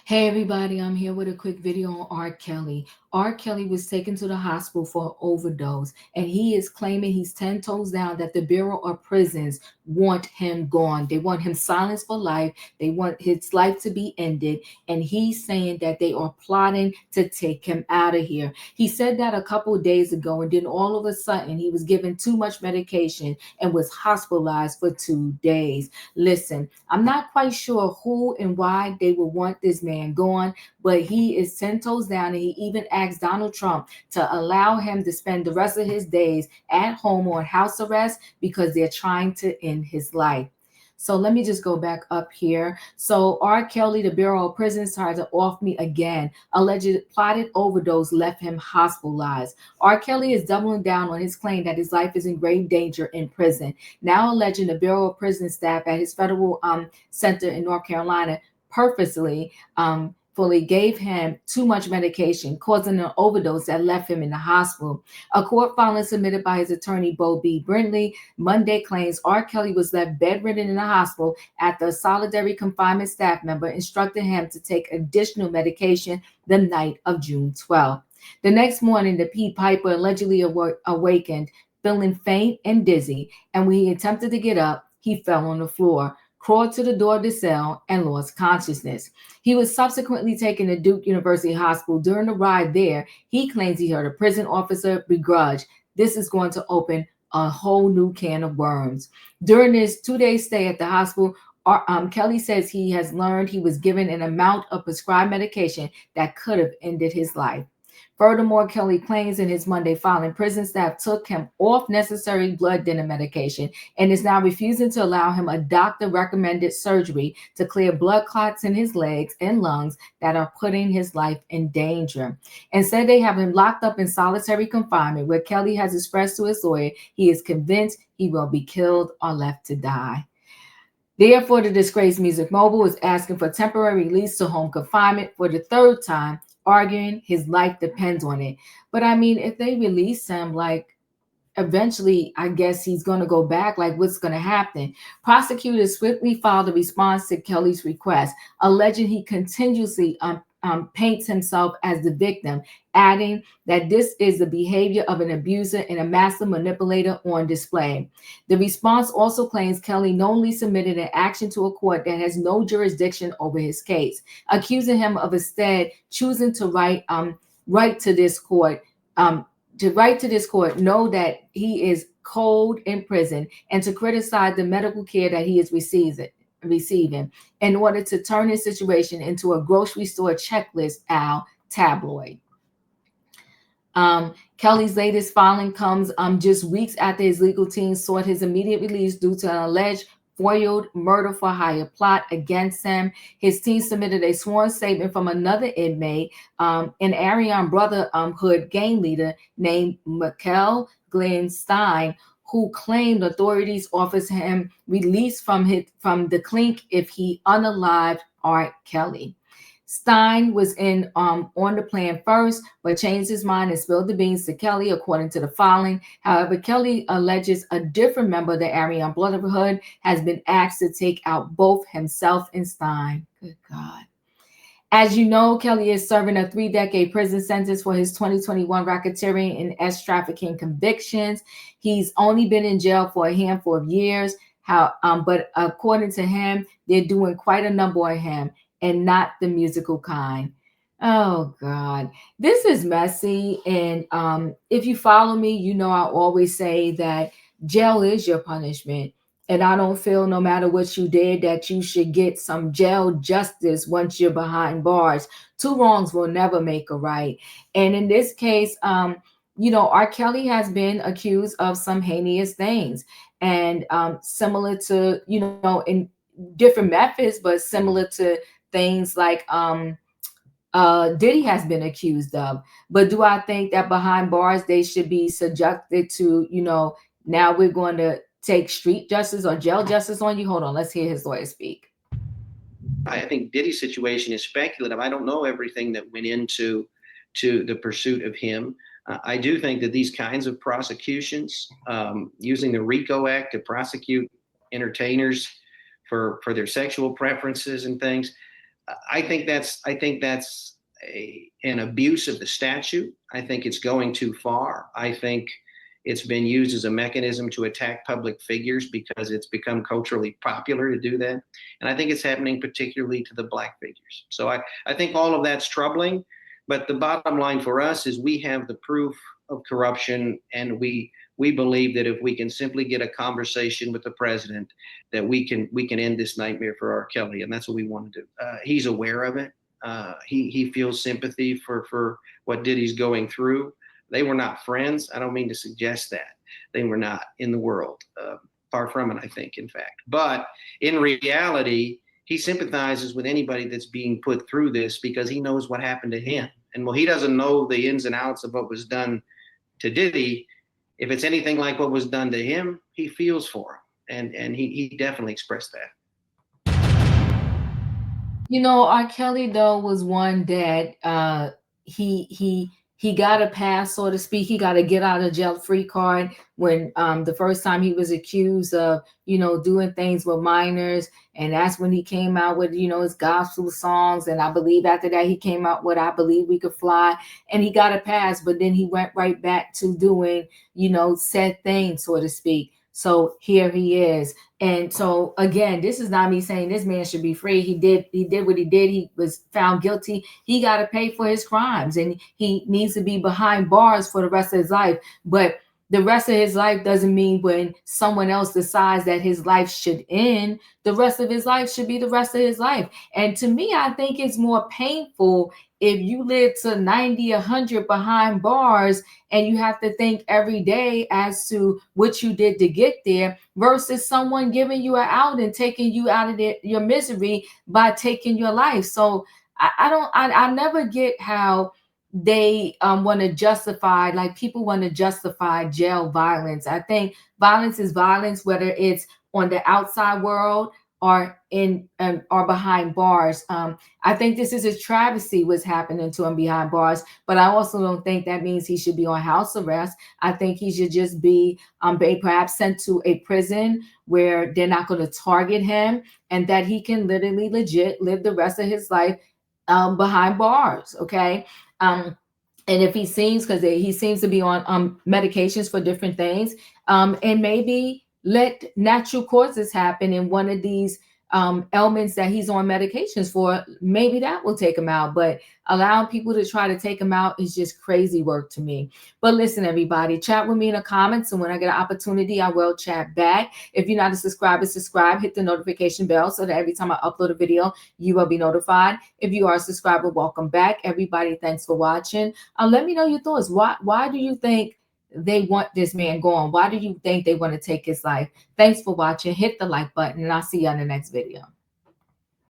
Hey everybody, I'm here with a quick video on R. Kelly. R. Kelly was taken to the hospital for an overdose, and he is claiming he's 10 toes down that the Bureau of Prisons want him gone. They want him silenced for life. They want his life to be ended, and he's saying that they are plotting to take him out of here. He said that a couple of days ago, and then all of a sudden he was given too much medication and was hospitalized for 2 days. Listen, I'm not quite sure who and why they would want this man gone, but he is 10 toes down, and he even asked Donald Trump to allow him to spend the rest of his days at home on house arrest because they're trying to end his life. So let me just go back up here. So R. Kelly, the Bureau of Prisons tried to off me again. Alleged plotted overdose left him hospitalized. R. Kelly is doubling down on his claim that his life is in grave danger in prison, now alleging the Bureau of Prison staff at his federal center in North Carolina purposely fully gave him too much medication, causing an overdose that left him in the hospital. A court filing submitted by his attorney, Bo B. Brindley, Monday claims R. Kelly was left bedridden in the hospital after a solitary confinement staff member instructed him to take additional medication the night of June 12th. The next morning, the Pete Piper allegedly awakened, feeling faint and dizzy, and when he attempted to get up, he fell on the floor, crawled to the door of the cell, and lost consciousness. He was subsequently taken to Duke University Hospital. During the ride there, he claims he heard a prison officer begrudge. This is going to open a whole new can of worms. During his 2 day stay at the hospital, Kelly says he has learned he was given an amount of prescribed medication that could have ended his life. Furthermore, Kelly claims in his Monday filing, prison staff took him off necessary blood thinner medication and is now refusing to allow him a doctor recommended surgery to clear blood clots in his legs and lungs that are putting his life in danger. Instead, they have him locked up in solitary confinement, where Kelly has expressed to his lawyer he is convinced he will be killed or left to die. Therefore, the disgraced music mogul is asking for temporary release to home confinement for the third time, arguing his life depends on it. But I mean, if they release him, like, eventually, I guess he's going to go back. Like, what's going to happen? Prosecutors swiftly filed a response to Kelly's request, alleging he continuously paints himself as the victim, adding that this is the behavior of an abuser and a master manipulator on display. The response also claims Kelly knowingly submitted an action to a court that has no jurisdiction over his case, accusing him of instead choosing to write to this court. To write to this court, know that he is cold in prison, and to criticize the medical care that he is receiving in order to turn his situation into a grocery store checklist tabloid. Kelly's latest filing comes just weeks after his legal team sought his immediate release due to an alleged foiled murder for hire plot against him. His team submitted a sworn statement from another inmate, an Aryan Brotherhood gang leader named Michael Glenn Stein, who claimed authorities offered him release from the clink if he unalived R. Kelly. Stein was in on the plan first, but changed his mind and spilled the beans to Kelly, according to the filing. However, Kelly alleges a different member of the Aryan Brotherhood has been asked to take out both himself and Stein. Good God. As you know, Kelly is serving a 3-decade prison sentence for his 2021 racketeering and trafficking convictions. He's only been in jail for a handful of years. But according to him, they're doing quite a number on him, and not the musical kind. Oh God, this is messy. And if you follow me, you know I always say that jail is your punishment. And I don't feel no matter what you did that you should get some jail justice once you're behind bars. Two wrongs will never make a right. And in this case, R. Kelly has been accused of some heinous things, and similar to, in different methods, but similar to things like Diddy has been accused of. But do I think that behind bars they should be subjected to, now we're going to take street justice or jail justice on you? Hold on, let's hear his lawyer speak. I think Diddy's situation is speculative. I don't know everything that went into the pursuit of him. I do think that these kinds of prosecutions, using the RICO Act to prosecute entertainers for their sexual preferences and things, I think that's an abuse of the statute. I think it's going too far. I think it's been used as a mechanism to attack public figures because it's become culturally popular to do that. And I think it's happening particularly to the black figures. So I think all of that's troubling. But the bottom line for us is we have the proof of corruption, and we believe that if we can simply get a conversation with the president, that we can end this nightmare for R. Kelly, and that's what we want to do. He's aware of it. He feels sympathy for what Diddy's going through. They were not friends. I don't mean to suggest that they were not in the world. Far from it, I think, in fact. But in reality, he sympathizes with anybody that's being put through this because he knows what happened to him. And while he doesn't know the ins and outs of what was done to Diddy, if it's anything like what was done to him, he feels for him. And he definitely expressed that. R. Kelly though was one that he got a pass, so to speak. He got a get out of jail free card when the first time he was accused of doing things with minors, and that's when he came out with his gospel songs. And I believe after that he came out with "I Believe We Could Fly," and he got a pass. But then he went right back to doing said things, so to speak. So here he is. And so again, this is not me saying this man should be free. He did what he did. He was found guilty. He got to pay for his crimes, and he needs to be behind bars for the rest of his life. But the rest of his life doesn't mean when someone else decides that his life should end, the rest of his life should be the rest of his life. And to me, I think it's more painful if you live to 90, 100 behind bars, and you have to think every day as to what you did to get there, versus someone giving you an out and taking you out of your misery by taking your life. So I never get how they want to justify, like people want to justify jail violence. I think violence is violence, whether it's on the outside world or in or behind bars. I think this is a travesty what's happening to him behind bars, but I also don't think that means he should be on house arrest. I think he should just be perhaps sent to a prison where they're not going to target him, and that he can literally legit live the rest of his life behind bars. Okay. And if he seems, because he seems to be on medications for different things, and maybe let natural causes happen in one of these ailments that he's on medications for, maybe that will take him out. But allowing people to try to take him out is just crazy work to me. But listen, everybody, chat with me in the comments, and when I get an opportunity, I will chat back. If you're not a subscriber, subscribe, hit the notification bell so that every time I upload a video, you will be notified. If you are a subscriber, welcome back. Everybody, thanks for watching. Let me know your thoughts. Why do you think they want this man gone? Why do you think they want to take his life? Thanks for watching. Hit the like button, and I'll see you on the next video.